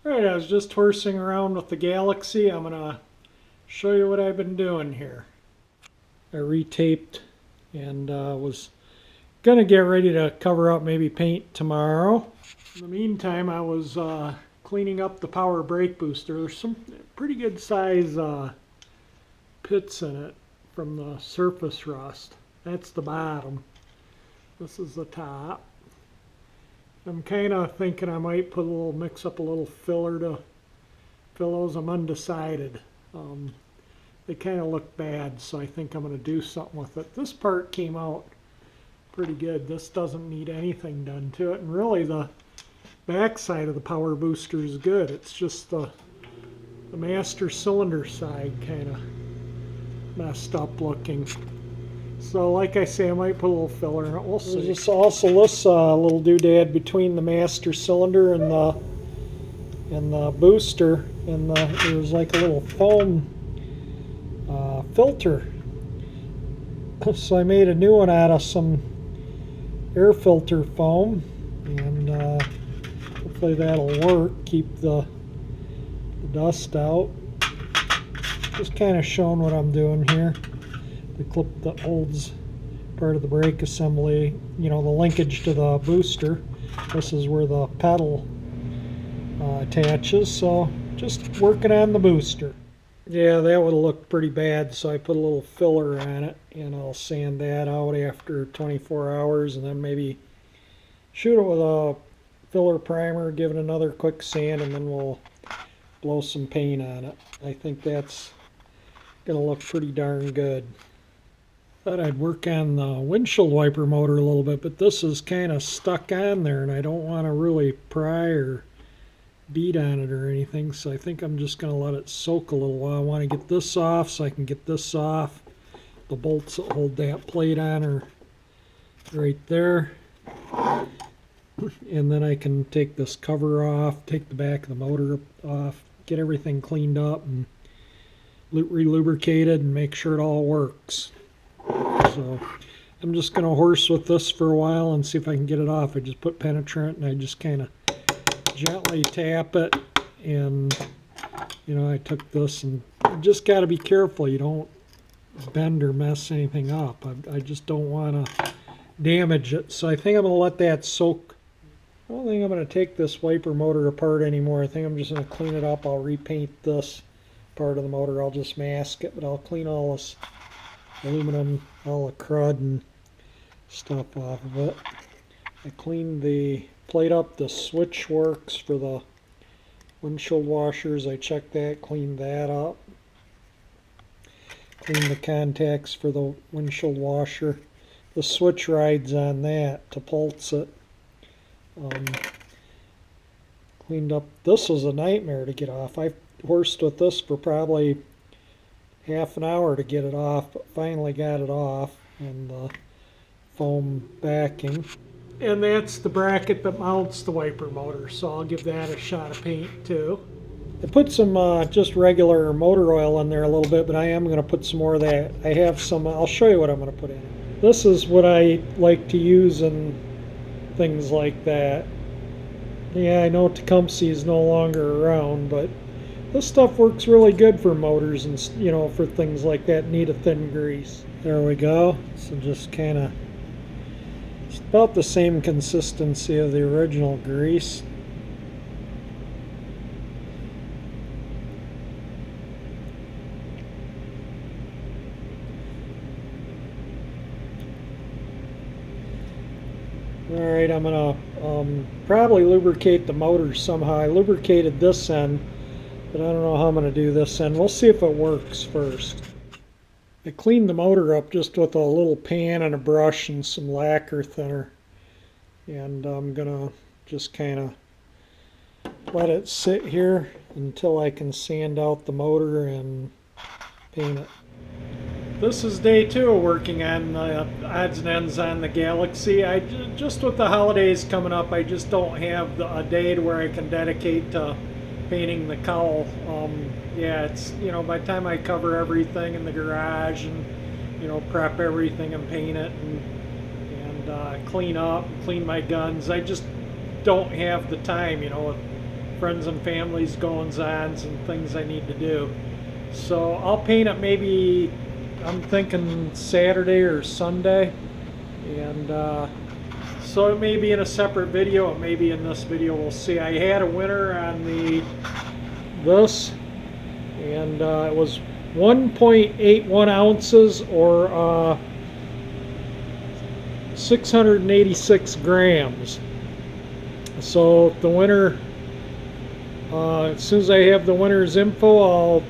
Alright, I was just horsing around with the Galaxie. I'm going to show you what I've been doing here. I retaped and was going to get ready to cover up, maybe paint tomorrow. In the meantime, I was cleaning up the power brake booster. There's some pretty good size pits in it from the surface rust. That's the bottom. This is the top. I'm kind of thinking I might mix up a little filler to fill those. I'm undecided. They kind of look bad, so I think I'm going to do something with it. This part came out pretty good. This doesn't need anything done to it, and really the back side of the power booster is good. It's just the master cylinder side kind of messed up looking. So like I say, I might put a little filler in it. We'll see. There's also this little doodad between the master cylinder and the booster, and there's like a little foam filter. So I made a new one out of some air filter foam, and hopefully that'll work, keep the dust out. Just kind of showing what I'm doing here. The clip that holds part of the brake assembly, you know, the linkage to the booster. This is where the pedal attaches, so just working on the booster. Yeah, that would have looked pretty bad, so I put a little filler on it, and I'll sand that out after 24 hours, and then maybe shoot it with a filler primer, give it another quick sand, and then we'll blow some paint on it. I think that's going to look pretty darn good. Thought I'd work on the windshield wiper motor a little bit, but this is kind of stuck on there, and I don't want to really pry or beat on it or anything, so I think I'm just going to let it soak a little while. I want to get this off so I can get this off. The bolts that hold that plate on are right there. And then I can take this cover off, take the back of the motor off, get everything cleaned up and re-lubricated and make sure it all works. So I'm just going to horse with this for a while and see if I can get it off. I just put penetrant and I just kind of gently tap it, and you know, I took this, and you just got to be careful you don't bend or mess anything up. I just don't want to damage it, so I think I'm going to let that soak. I don't think I'm going to take this wiper motor apart anymore. I think I'm just going to clean it up. I'll repaint this part of the motor. I'll just mask it, but I'll clean all this aluminum, all the crud and stuff off of it. I cleaned the plate up. The switch works for the windshield washers. I checked that, cleaned that up. Cleaned the contacts for the windshield washer. The switch rides on that to pulse it. Cleaned up. This was a nightmare to get off. I horsed with this for probably half an hour to get it off, but finally got it off, and the foam backing. And that's the bracket that mounts the wiper motor, so I'll give that a shot of paint too. I put some just regular motor oil in there a little bit, but I am going to put some more of that. I have some, I'll show you what I'm going to put in. This is what I like to use in things like that. Yeah, I know Tecumseh is no longer around, but this stuff works really good for motors and, you know, for things like that. Need a thin grease. There we go. So just kind of, it's about the same consistency of the original grease. Alright, I'm going to probably lubricate the motor somehow. I lubricated this end, but I don't know how I'm going to do this end. We'll see if it works first. I cleaned the motor up just with a little pan and a brush and some lacquer thinner, and I'm gonna just kind of let it sit here until I can sand out the motor and paint it. This is day 2 of working on the odds and ends on the Galaxie. Just with the holidays coming up, I just don't have a day to where I can dedicate to painting the cowl. Yeah, it's, you know, by the time I cover everything in the garage and, you know, prep everything and paint it and clean up, clean my guns, I just don't have the time, you know, with friends and family's goings-ons and things I need to do. So I'll paint it maybe, I'm thinking Saturday or Sunday, and so it may be in a separate video, it may be in this video, we'll see. I had a winner on this, and it was 1.81 ounces or 686 grams. So the winner, as soon as I have the winner's info, I'll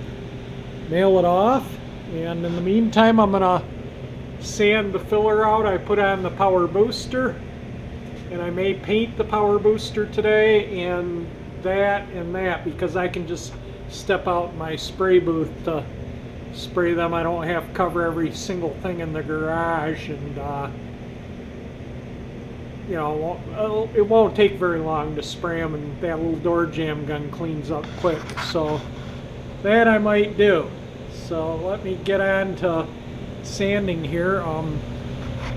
mail it off. And in the meantime, I'm gonna sand the filler out. I put on the power booster, and I may paint the power booster today and that because I can just step out my spray booth to spray them. I don't have to cover every single thing in the garage, and you know, it won't take very long to spray them, and that little door jam gun cleans up quick. So that I might do. So let me get on to sanding here.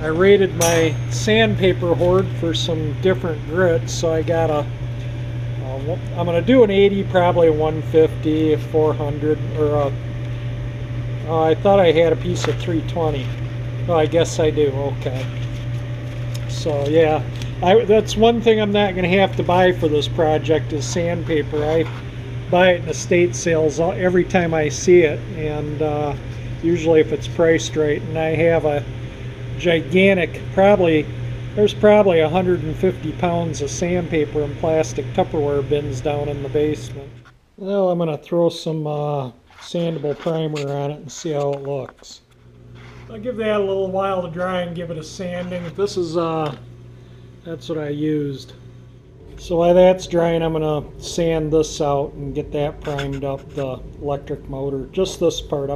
I rated my sandpaper hoard for some different grits, so I got I'm going to do an 80, probably a 150, a 400, or I thought I had a piece of 320. Oh, I guess I do. Okay. So yeah, that's one thing I'm not going to have to buy for this project is sandpaper. I buy it in estate sales every time I see it, and usually if it's priced right. And I have a gigantic, there's probably 150 pounds of sandpaper in plastic Tupperware bins down in the basement. Well, I'm going to throw some sandable primer on it and see how it looks. I'll give that a little while to dry and give it a sanding. This is that's what I used. So while that's drying, I'm going to sand this out and get that primed up, the electric motor. Just this part.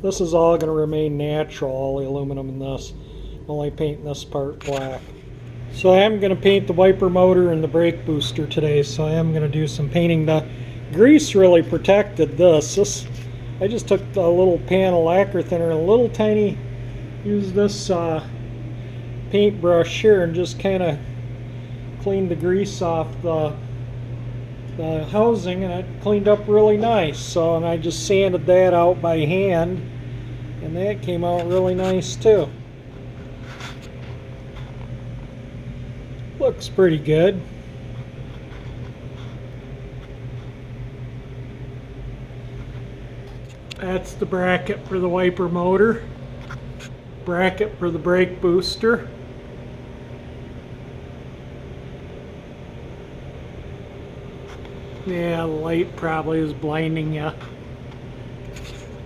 This is all going to remain natural, all the aluminum in this. I'm only painting this part black. So I am going to paint the wiper motor and the brake booster today, so I am going to do some painting. The grease really protected this. I just took a little pan of lacquer thinner and a little tiny, used this paintbrush here and just kind of cleaned the grease off the housing, and it cleaned up really nice. So, and I just sanded that out by hand, and that came out really nice too. Looks pretty good. That's the bracket for the wiper motor, bracket for the brake booster. Yeah, the light probably is blinding you.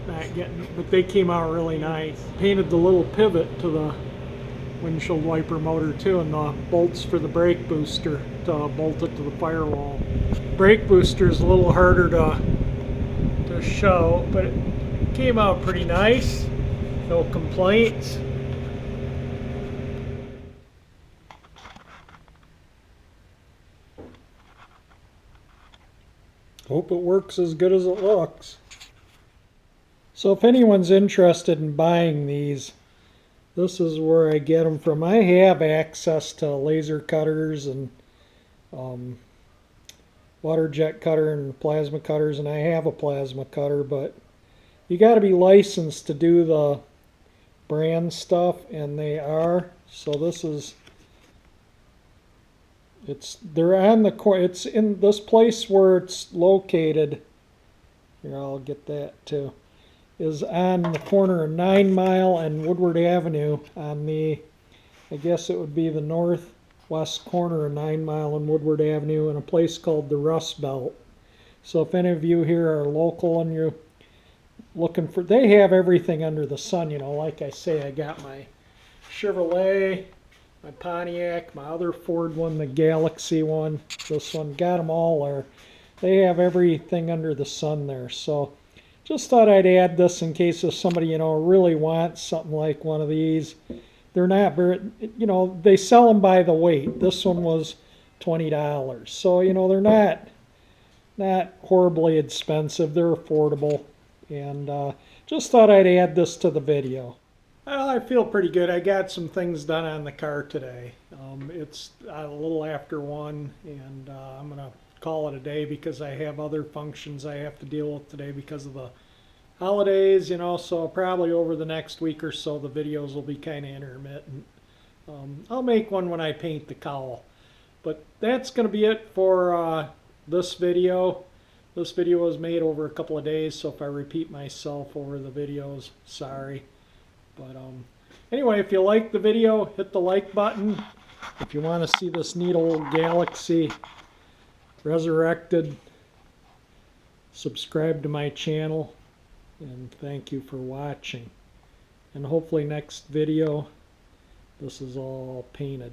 Not getting, but they came out really nice. Painted the little pivot to the windshield wiper motor too, and the bolts for the brake booster to bolt it to the firewall. Brake booster is a little harder to show, but it came out pretty nice. No complaints. Hope it works as good as it looks. So if anyone's interested in buying these, this is where I get them from. I have access to laser cutters and water jet cutter and plasma cutters, and I have a plasma cutter, but you got to be licensed to do the brand stuff, and they are. So this is, they're on the corner. It's in this place where it's located. Here, I'll get that too. Is on the corner of 9 Mile and Woodward Avenue on the, I guess it would be the northwest corner of 9 Mile and Woodward Avenue, in a place called the Rust Belt. So if any of you here are local and you're looking for, they have everything under the sun, you know. Like I say, I got my Chevrolet, my Pontiac, my other Ford one, the Galaxie one, this one, got them all there. They have everything under the sun there. So just thought I'd add this in case if somebody, you know, really wants something like one of these. They're not very, you know, they sell them by the weight. This one was $20. So, you know, they're not horribly expensive. They're affordable. And just thought I'd add this to the video. Well, I feel pretty good. I got some things done on the car today. It's a little after 1, and I'm going to call it a day because I have other functions I have to deal with today because of the holidays, you know, so probably over the next week or so the videos will be kind of intermittent. I'll make one when I paint the cowl. But that's going to be it for this video. This video was made over a couple of days, so if I repeat myself over the videos, sorry. But anyway, if you like the video, hit the like button. If you want to see this neat old Galaxie resurrected, subscribe to my channel. And thank you for watching. And hopefully next video, this is all painted.